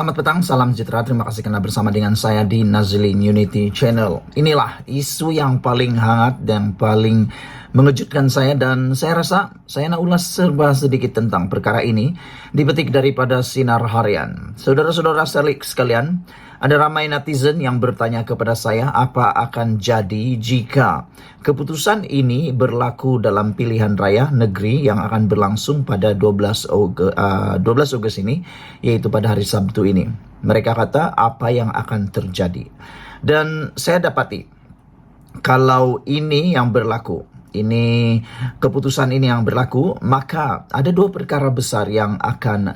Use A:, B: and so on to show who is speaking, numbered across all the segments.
A: Selamat petang, salam sejahtera. Terima kasih karena bersama dengan saya di Nazlin Unity Channel. Inilah isu yang paling hangat dan paling mengejutkan saya, dan saya rasa saya nak ulas serba sedikit tentang perkara ini dipetik daripada Sinar Harian. Saudara-saudara sekalian, ada ramai netizen yang bertanya kepada saya apa akan jadi jika keputusan ini berlaku dalam pilihan raya negeri yang akan berlangsung pada 12 Ogos ini, yaitu pada hari Sabtu ini. Mereka kata apa yang akan terjadi. Dan saya dapati kalau ini yang berlaku, keputusan ini yang berlaku, maka ada dua perkara besar yang akan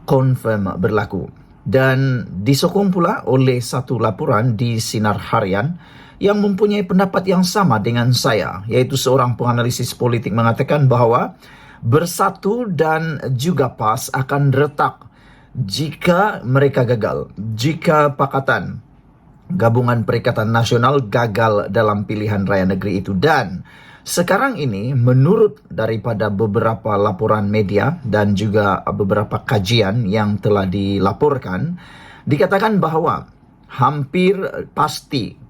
A: confirm berlaku. Dan disokong pula oleh satu laporan di Sinar Harian yang mempunyai pendapat yang sama dengan saya, yaitu seorang penganalisis politik mengatakan bahwa Bersatu dan juga PAS akan retak jika mereka gagal, jika Pakatan Gabungan Perikatan Nasional gagal dalam pilihan raya negeri itu. Dan sekarang ini menurut daripada beberapa laporan media dan juga beberapa kajian yang telah dilaporkan, dikatakan bahwa hampir pasti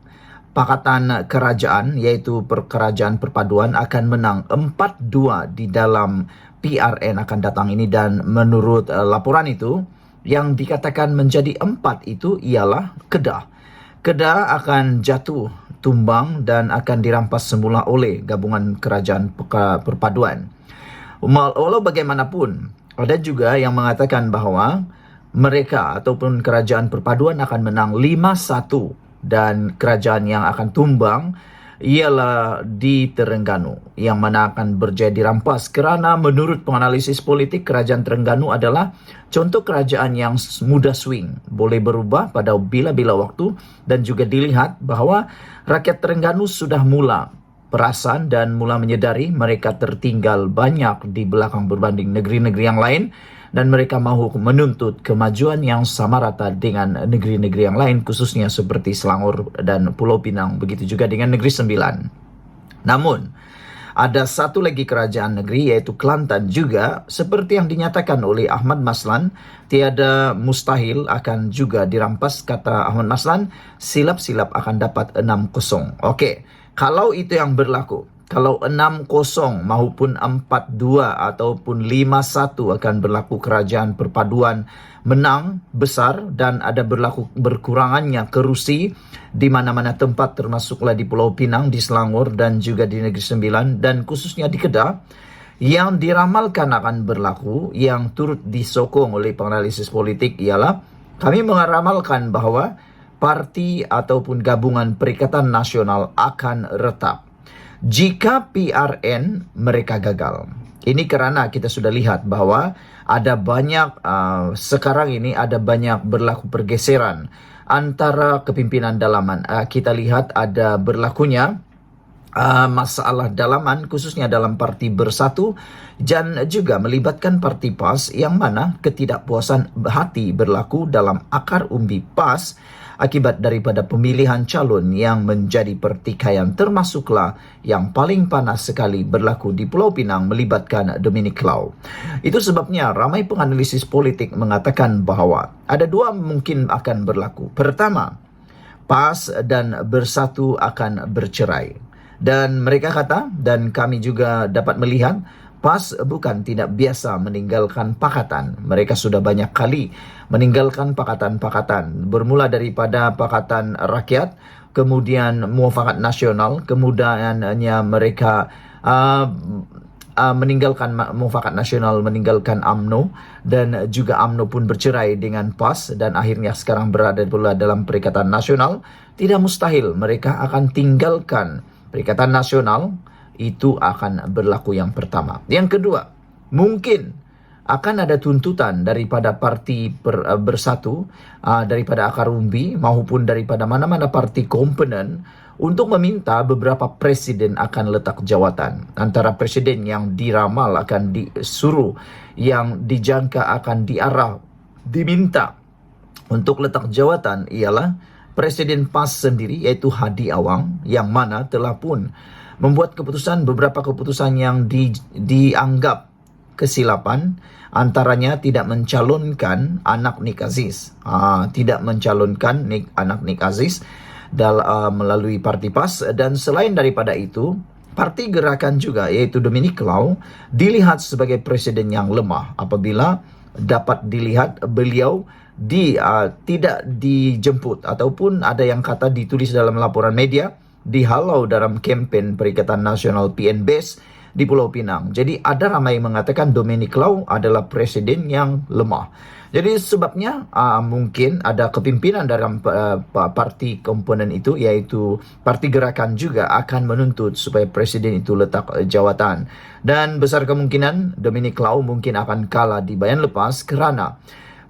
A: Pakatan Kerajaan, yaitu Kerajaan Perpaduan, akan menang 4-2 di dalam PRN akan datang ini. Dan menurut laporan itu, yang dikatakan menjadi 4 itu ialah Kedah. Kedah akan jatuh tumbang dan akan dirampas semula oleh Gabungan Kerajaan Perpaduan. Walau bagaimanapun, ada juga yang mengatakan bahwa mereka ataupun Kerajaan Perpaduan akan menang 5-1 dan kerajaan yang akan tumbang ialah di Terengganu, yang mana akan berjaya dirampas. Kerana menurut penganalisis politik, Kerajaan Terengganu adalah contoh kerajaan yang mudah swing, boleh berubah pada bila-bila waktu, dan juga dilihat bahwa rakyat Terengganu sudah mula perasan dan mula menyedari mereka tertinggal banyak di belakang berbanding negeri-negeri yang lain, dan mereka mahu menuntut kemajuan yang sama rata dengan negeri-negeri yang lain, khususnya seperti Selangor dan Pulau Pinang, begitu juga dengan Negeri Sembilan. Namun, ada satu lagi kerajaan negeri, yaitu Kelantan juga, seperti yang dinyatakan oleh Ahmad Maslan, tiada mustahil akan juga dirampas. Kata Ahmad Maslan, silap-silap akan dapat 6-0. Okey, kalau itu yang berlaku, kalau 6-0 maupun 4-2 ataupun 5-1 akan berlaku, Kerajaan Perpaduan menang besar dan ada berlaku berkurangannya kerusi di mana-mana tempat, termasuklah di Pulau Pinang, di Selangor dan juga di Negeri Sembilan dan khususnya di Kedah, yang diramalkan akan berlaku, yang turut disokong oleh penganalisis politik ialah kami meramalkan bahwa parti ataupun Gabungan Perikatan Nasional akan retak jika PRN mereka gagal. Ini kerana kita sudah lihat bahwa ada banyak, sekarang ini ada banyak berlaku pergeseran antara kepimpinan dalaman. Kita lihat ada berlakunya masalah dalaman, khususnya dalam parti Bersatu, dan juga melibatkan parti PAS, yang mana ketidakpuasan hati berlaku dalam akar umbi PAS akibat daripada pemilihan calon yang menjadi pertikaian, termasuklah yang paling panas sekali berlaku di Pulau Pinang melibatkan Dominic Lau. Itu sebabnya ramai penganalisis politik mengatakan bahwa ada dua mungkin akan berlaku. Pertama, PAS dan Bersatu akan bercerai. Dan mereka kata, dan kami juga dapat melihat, PAS bukan tidak biasa meninggalkan pakatan. Mereka sudah banyak kali meninggalkan pakatan-pakatan. Bermula daripada Pakatan Rakyat, kemudian Muafakat Nasional, kemudiannya mereka meninggalkan Muafakat Nasional, meninggalkan UMNO, dan juga UMNO pun bercerai dengan PAS, dan akhirnya sekarang berada pula dalam Perikatan Nasional. Tidak mustahil mereka akan tinggalkan Perikatan Nasional. Itu akan berlaku yang pertama. Yang kedua, mungkin akan ada tuntutan daripada parti Bersatu, daripada akar umbi maupun daripada mana-mana parti komponen untuk meminta beberapa presiden akan letak jawatan. Antara presiden yang diramal akan disuruh, yang dijangka akan diminta untuk letak jawatan ialah Presiden PAS sendiri, yaitu Hadi Awang, yang mana telah pun membuat keputusan, beberapa keputusan yang dianggap kesilapan, antaranya tidak mencalonkan anak Nick Aziz. Tidak mencalonkan anak Nick Aziz melalui parti PAS. Dan selain daripada itu, parti gerakan juga, yaitu Dominic Lau, dilihat sebagai presiden yang lemah apabila dapat dilihat beliau tidak dijemput, ataupun ada yang kata ditulis dalam laporan media, dihalau dalam kempen Perikatan Nasional PNBes di Pulau Pinang. Jadi ada ramai mengatakan Dominic Lau adalah presiden yang lemah. Jadi sebabnya mungkin ada kepimpinan dalam parti komponen itu, yaitu parti gerakan juga akan menuntut supaya presiden itu letak jawatan. Dan besar kemungkinan Dominic Lau mungkin akan kalah di bayan lepas kerana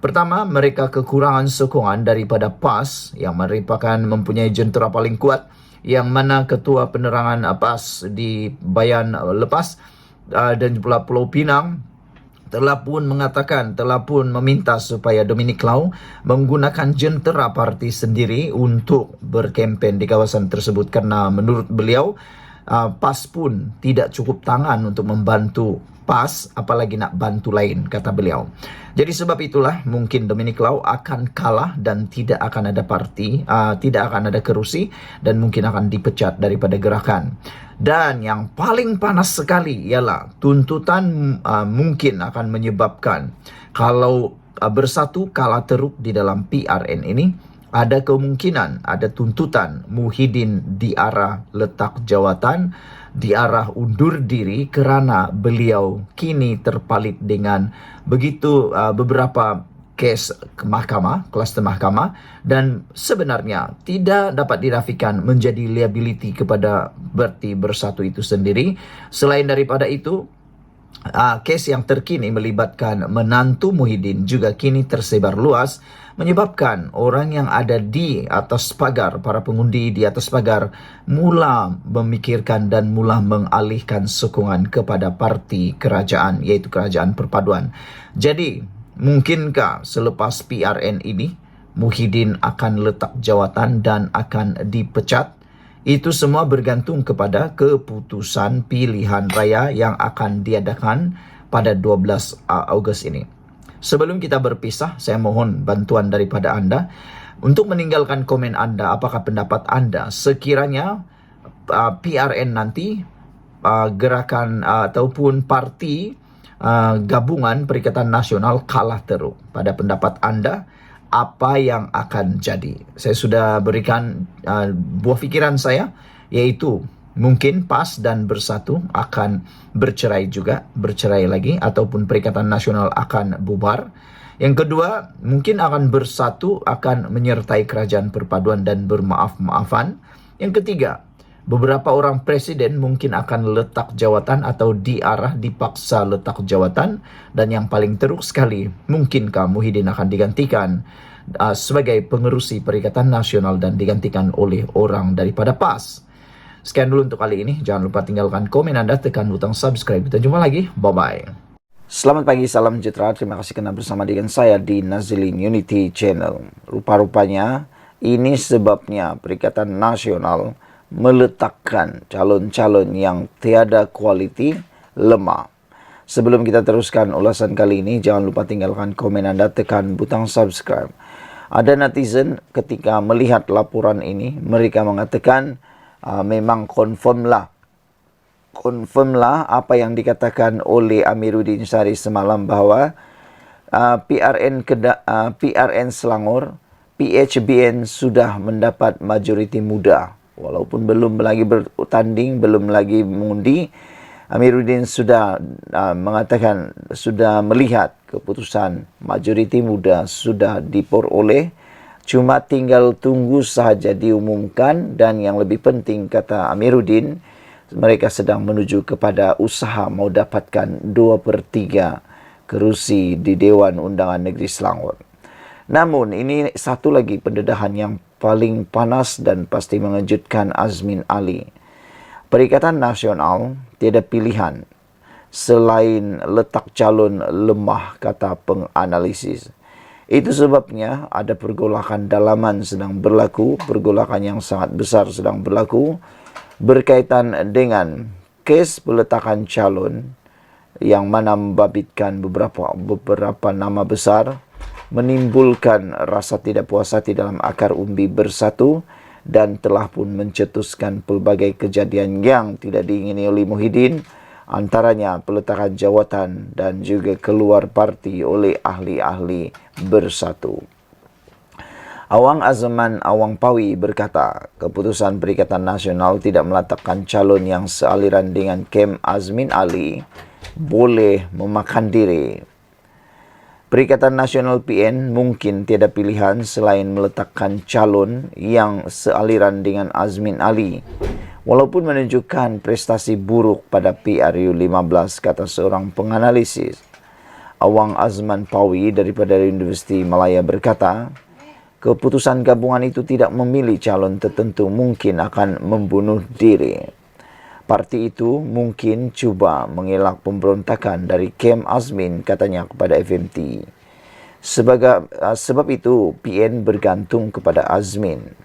A: pertama, mereka kekurangan sokongan daripada PAS yang mempunyai jentera paling kuat, yang mana ketua penerangan PAS di bayan lepas dan pula Pulau Pinang telah pun meminta supaya Dominic Lau menggunakan jentera parti sendiri untuk berkempen di kawasan tersebut, karena menurut beliau PAS pun tidak cukup tangan untuk membantu PAS, apalagi nak bantu lain, kata beliau. Jadi sebab itulah mungkin Dominic Lau akan kalah dan tidak akan ada tidak akan ada kerusi, dan mungkin akan dipecat daripada gerakan. Dan yang paling panas sekali ialah tuntutan mungkin akan menyebabkan kalau bersatu kalah teruk di dalam PRN ini, ada kemungkinan ada tuntutan Muhyiddin diarah letak jawatan, diarah undur diri kerana beliau kini terpalit dengan begitu beberapa kes ke mahkamah, kluster mahkamah, dan sebenarnya tidak dapat dinafikan menjadi liability kepada parti bersatu itu sendiri. Selain daripada itu, kes yang terkini melibatkan menantu Muhyiddin juga kini tersebar luas, menyebabkan orang yang ada di atas pagar, para pengundi di atas pagar, mula memikirkan dan mula mengalihkan sokongan kepada parti kerajaan, yaitu Kerajaan Perpaduan. Jadi, mungkinkah selepas PRN ini Muhyiddin akan letak jawatan dan akan dipecat? Itu semua bergantung kepada keputusan pilihan raya yang akan diadakan pada 12 Ogos ini. Sebelum kita berpisah, saya mohon bantuan daripada anda untuk meninggalkan komen anda. Apakah pendapat anda sekiranya PRN nanti gerakan ataupun parti gabungan Perikatan Nasional kalah teruk? Pada pendapat anda, apa yang akan jadi? Saya sudah berikan buah fikiran saya, yaitu mungkin PAS dan Bersatu akan bercerai lagi, ataupun Perikatan Nasional akan bubar. Yang kedua, mungkin akan Bersatu akan menyertai Kerajaan Perpaduan dan bermaaf-maafan. Yang ketiga, beberapa orang presiden mungkin akan letak jawatan atau dipaksa letak jawatan. Dan yang paling teruk sekali, mungkinkah Muhyiddin akan digantikan sebagai pengerusi Perikatan Nasional dan digantikan oleh orang daripada PAS. Sekian dulu untuk kali ini. Jangan lupa tinggalkan komen anda, tekan butang subscribe. Kita jumpa lagi. Bye-bye. Selamat pagi, salam sejahtera. Terima kasih kerana bersama dengan saya di Nazilin Unity Channel. Rupa-rupanya ini sebabnya Perikatan Nasional meletakkan calon-calon yang tiada kualiti, lemah. Sebelum kita teruskan ulasan kali ini, jangan lupa tinggalkan komen anda, tekan butang subscribe. Ada netizen ketika melihat laporan ini, mereka mengatakan memang confirmlah apa yang dikatakan oleh Amiruddin Syarif semalam, bahawa PRN Selangor, PHBN sudah mendapat majoriti muda. Walaupun belum lagi bertanding, belum lagi mengundi, Amiruddin sudah mengatakan, sudah melihat keputusan majoriti muda sudah diperoleh. Cuma tinggal tunggu sahaja diumumkan, dan yang lebih penting, kata Amiruddin, mereka sedang menuju kepada usaha mau dapatkan 2/3 kerusi di Dewan Undangan Negeri Selangor. Namun ini satu lagi pendedahan yang paling panas dan pasti mengejutkan Azmin Ali. Perikatan Nasional tiada pilihan selain letak calon lemah, kata penganalisis. Itu sebabnya ada pergolakan dalaman sedang berlaku, pergolakan yang sangat besar sedang berlaku berkaitan dengan kes peletakan calon yang mana membabitkan beberapa nama besar, menimbulkan rasa tidak puas hati dalam akar umbi bersatu, dan telah pun mencetuskan pelbagai kejadian yang tidak diingini oleh Muhyiddin, antaranya peletakan jawatan dan juga keluar parti oleh ahli-ahli bersatu. Awang Azman Awang Pawi berkata, keputusan Perikatan Nasional tidak meletakkan calon yang sealiran dengan Kem Azmin Ali boleh memakan diri. Perikatan Nasional PN mungkin tiada pilihan selain meletakkan calon yang sealiran dengan Azmin Ali. Walaupun menunjukkan prestasi buruk pada PRU 15, kata seorang penganalisis. Awang Azman Pawi daripada Universiti Malaya berkata, keputusan gabungan itu tidak memilih calon tertentu mungkin akan membunuh diri. Parti itu mungkin cuba mengelak pemberontakan dari Kem Azmin, katanya kepada FMT. Sebab itu, PN bergantung kepada Azmin.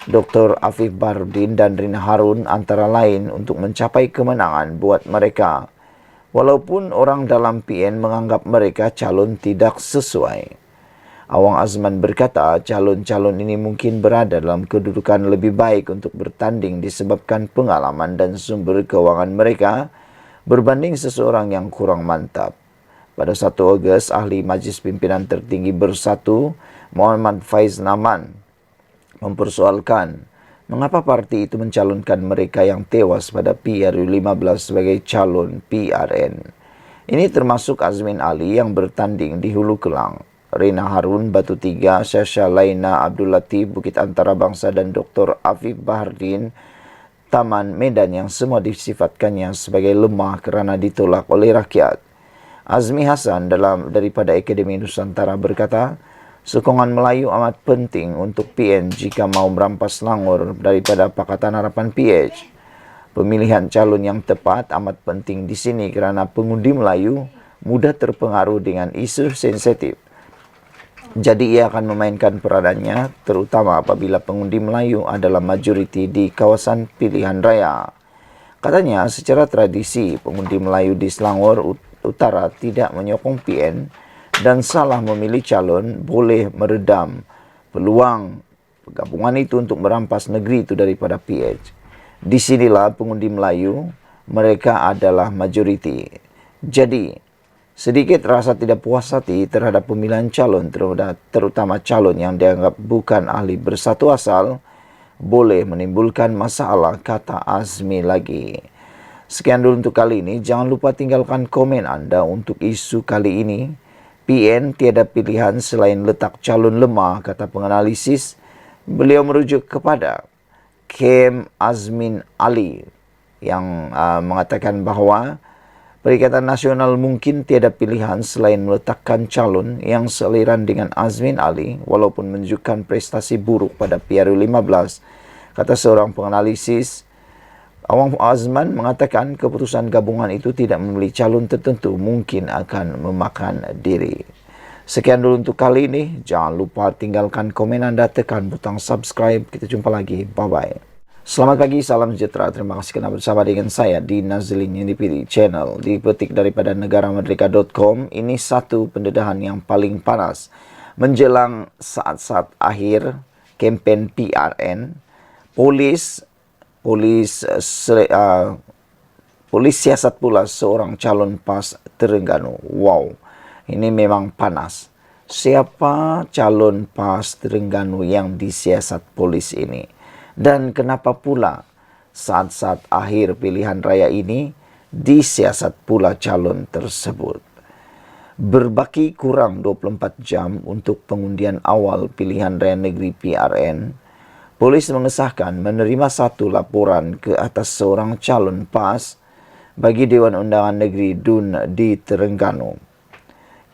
A: Dr. Afif Baharudin dan Rina Harun antara lain untuk mencapai kemenangan buat mereka. Walaupun orang dalam PN menganggap mereka calon tidak sesuai. Awang Azman berkata calon-calon ini mungkin berada dalam kedudukan lebih baik untuk bertanding disebabkan pengalaman dan sumber keuangan mereka berbanding seseorang yang kurang mantap. Pada 1 Ogos, ahli Majlis Pimpinan Tertinggi Bersatu, Muhammad Faiz Naman, mempersoalkan mengapa parti itu mencalonkan mereka yang tewas pada PRU 15 sebagai calon PRN. Ini termasuk Azmin Ali yang bertanding di Hulu Kelang, Rina Harun, Batu Tiga, Syasha Laina, Abdul Latif, Bukit Antara Bangsa, dan Dr. Afif Bahardin, Taman Medan, yang semua disifatkannya sebagai lemah kerana ditolak oleh rakyat. Azmi Hasan daripada Akademi Nusantara berkata, sokongan Melayu amat penting untuk PN jika mau merampas Selangor daripada Pakatan Harapan PH. Pemilihan calon yang tepat amat penting di sini kerana pengundi Melayu mudah terpengaruh dengan isu sensitif. Jadi ia akan memainkan peranannya terutama apabila pengundi Melayu adalah majoriti di kawasan pilihan raya. Katanya secara tradisi pengundi Melayu di Selangor Utara tidak menyokong PN dan salah memilih calon boleh meredam peluang gabungan itu untuk merampas negeri itu daripada PH. Di sinilah pengundi Melayu mereka adalah majoriti. Jadi sedikit rasa tidak puas hati terhadap pemilihan calon, terutama calon yang dianggap bukan ahli bersatu asal, boleh menimbulkan masalah, kata Azmi lagi. Sekian dulu untuk kali ini. Jangan lupa tinggalkan komen anda untuk isu kali ini. PN tiada pilihan selain letak calon lemah, kata penganalisis. Beliau merujuk kepada Kem Azmin Ali yang mengatakan bahawa Perikatan Nasional mungkin tiada pilihan selain meletakkan calon yang sealiran dengan Azmin Ali walaupun menunjukkan prestasi buruk pada PRU 15. Kata seorang penganalisis, Awang Azman mengatakan keputusan gabungan itu tidak memilih calon tertentu mungkin akan memakan diri. Sekian dulu untuk kali ini. Jangan lupa tinggalkan komen anda, tekan butang subscribe. Kita jumpa lagi. Bye-bye. Selamat pagi, salam sejahtera. Terima kasih kerana bersama dengan saya di Nazlin Unity Channel. Dipetik daripada negaramerdeka.com. Ini satu pendedahan yang paling panas menjelang saat-saat akhir kempen PRN. Polis siasat pula seorang calon PAS Terengganu. Wow, ini memang panas. Siapa calon PAS Terengganu yang disiasat polis ini? Dan kenapa pula saat-saat akhir pilihan raya ini disiasat pula calon tersebut? Berbaki kurang 24 jam untuk pengundian awal pilihan raya negeri PRN, polis mengesahkan menerima satu laporan ke atas seorang calon PAS bagi Dewan Undangan Negeri DUN di Terengganu.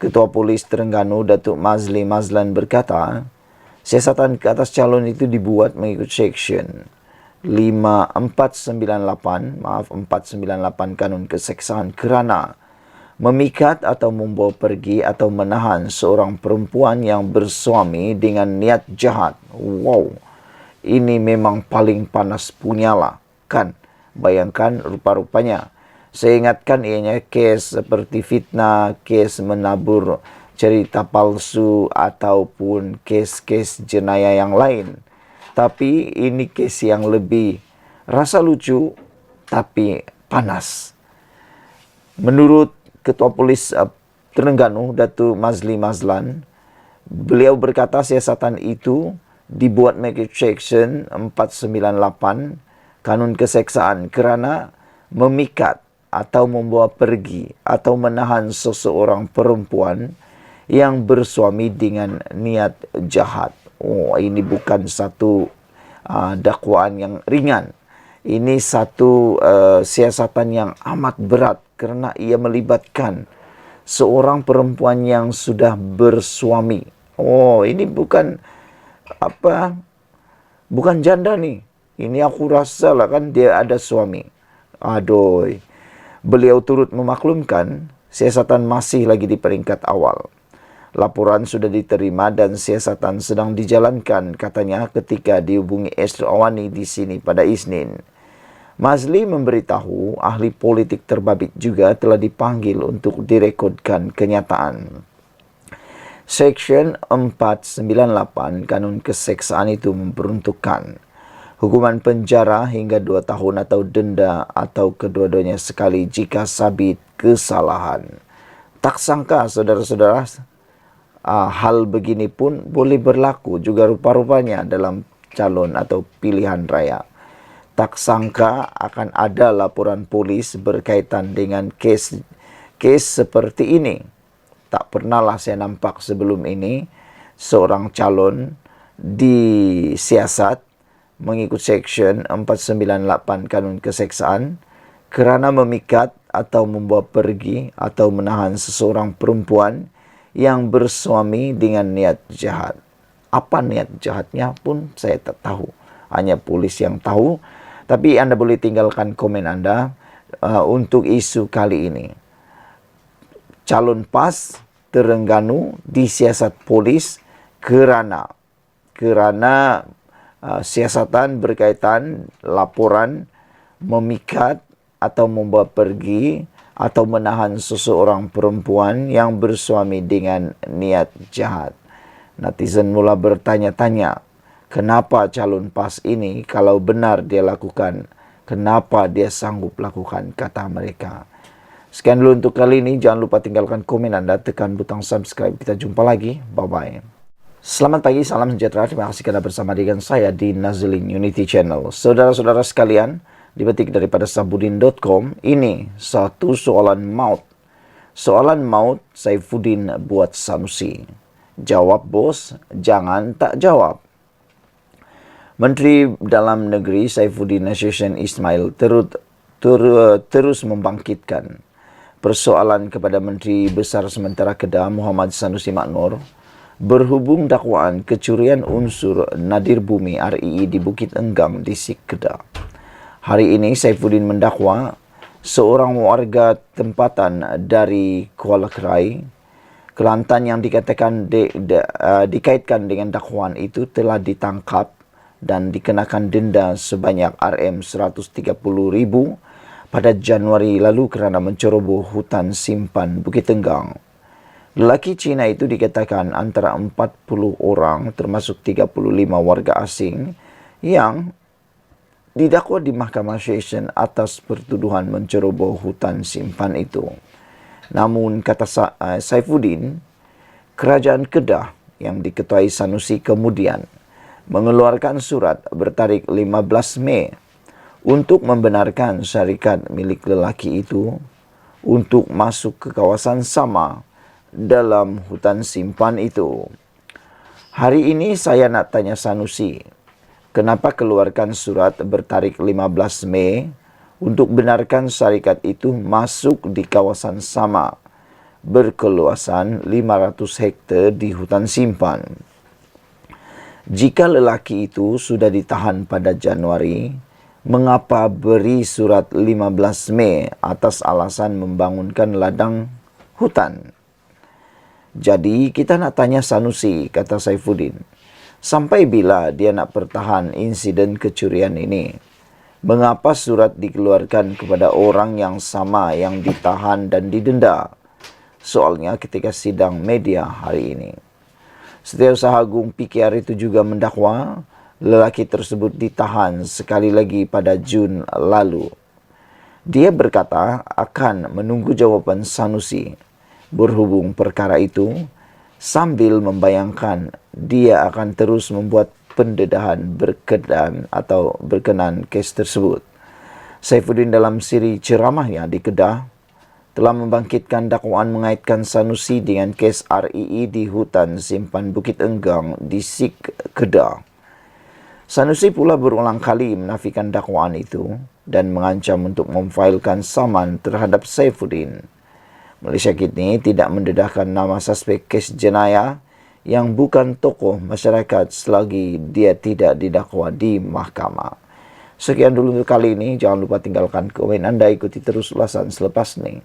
A: Ketua Polis Terengganu, Datuk Mazli Mazlan berkata, siasatan ke atas calon itu dibuat mengikut Seksyen 498 Kanun Keseksaan kerana memikat atau membawa pergi atau menahan seorang perempuan yang bersuami dengan niat jahat. Wow, ini memang paling panas punyalah, kan? Bayangkan rupa-rupanya
B: Saya ingatkan ianya kes seperti fitnah, kes menabur cerita palsu, ataupun kes-kes jenayah yang lain. Tapi ini kes yang lebih rasa lucu, tapi panas. Menurut Ketua Polis Terengganu, Datuk Mazli Mazlan, beliau berkata siasatan itu dibuat mengikut Section 498 Kanun Keseksaan kerana memikat atau membawa pergi atau menahan seseorang perempuan yang bersuami dengan niat jahat. Oh, ini bukan satu dakwaan yang ringan. Ini satu siasatan yang amat berat kerana ia melibatkan seorang perempuan yang sudah bersuami. Oh, ini bukan bukan janda nih. Ini aku rasa lah kan dia ada suami. Aduh. Beliau turut memaklumkan siasatan masih lagi di peringkat awal. Laporan sudah diterima dan siasatan sedang dijalankan, katanya ketika dihubungi Esther Awani di sini pada Isnin. Mazli memberitahu ahli politik terbabit juga telah dipanggil untuk direkodkan kenyataan. Section 498 Kanun Keseksaan itu memperuntukkan hukuman penjara hingga 2 tahun atau denda atau kedua-duanya sekali jika sabit kesalahan. Tak sangka saudara-saudara, hal begini pun boleh berlaku juga rupa-rupanya dalam calon atau pilihan raya. Tak sangka akan ada laporan polis berkaitan dengan kes seperti ini. Tak pernahlah saya nampak sebelum ini seorang calon disiasat mengikut Section 498 Kanun Keseksaan kerana memikat atau membawa pergi atau menahan seseorang perempuan yang bersuami dengan niat jahat. Apa niat jahatnya pun saya tak tahu. Hanya polis yang tahu. Tapi anda boleh tinggalkan komen anda untuk isu kali ini. Calon PAS Terengganu disiasat polis kerana siasatan berkaitan laporan memikat atau membawa pergi atau menahan seseorang perempuan yang bersuami dengan niat jahat. Netizen mula bertanya-tanya, kenapa calon PAS ini kalau benar dia lakukan, kenapa dia sanggup lakukan, kata mereka. Sekian dulu untuk kali ini. Jangan lupa tinggalkan komen anda, tekan butang subscribe. Kita jumpa lagi. Bye-bye. Selamat pagi, salam sejahtera. Terima kasih kerana bersama dengan saya di Nazlin Unity Channel. Saudara-saudara sekalian, dipetik daripada Sabudin.com, ini satu soalan maut. Soalan maut Saifuddin buat Sanusi. Jawab bos, jangan tak jawab. Menteri Dalam Negeri Saifuddin Nasution Ismail terus membangkitkan persoalan kepada Menteri Besar Sementara Kedah Muhammad Sanusi Maknor berhubung dakwaan kecurian unsur nadir bumi RII di Bukit Enggam, Distrik Kedah. Hari ini Saifuddin mendakwa seorang warga tempatan dari Kuala Krai, Kelantan yang dikaitkan dengan dakwaan itu telah ditangkap dan dikenakan denda sebanyak RM130,000 pada Januari lalu kerana menceroboh hutan simpan Bukit Tenggang. Lelaki Cina itu dikatakan antara 40 orang termasuk 35 warga asing yang didakwa di Mahkamah Session atas pertuduhan menceroboh hutan simpan itu. Namun kata Saifuddin, Kerajaan Kedah yang diketuai Sanusi kemudian mengeluarkan surat bertarikh 15 Mei untuk membenarkan syarikat milik lelaki itu untuk masuk ke kawasan sama dalam hutan simpan itu. Hari ini saya nak tanya Sanusi, kenapa keluarkan surat bertarikh 15 Mei untuk benarkan syarikat itu masuk di kawasan sama berkeluasan 500 hektar di hutan simpan? Jika lelaki itu sudah ditahan pada Januari, mengapa beri surat 15 Mei atas alasan membangunkan ladang hutan? Jadi kita nak tanya Sanusi, kata Saifuddin, sampai bila dia nak pertahan insiden kecurian ini? Mengapa surat dikeluarkan kepada orang yang sama yang ditahan dan didenda? Soalnya ketika sidang media hari ini. Setiausaha Agung PKR itu juga mendakwa lelaki tersebut ditahan sekali lagi pada Jun lalu. Dia berkata akan menunggu jawaban Sanusi berhubung perkara itu sambil membayangkan dia akan terus membuat pendedahan berkenan kes tersebut. Saifuddin dalam siri ceramahnya di Kedah telah membangkitkan dakwaan mengaitkan Sanusi dengan kes RII di hutan simpan Bukit Enggang di Sik Kedah. Sanusi pula berulang kali menafikan dakwaan itu dan mengancam untuk memfailkan saman terhadap Saifuddin. Malaysia kini tidak mendedahkan nama suspek kes jenayah yang bukan tokoh masyarakat selagi dia tidak didakwa di mahkamah. Sekian dulu untuk kali ini. Jangan lupa tinggalkan komen Anda, ikuti terus ulasan selepas ini.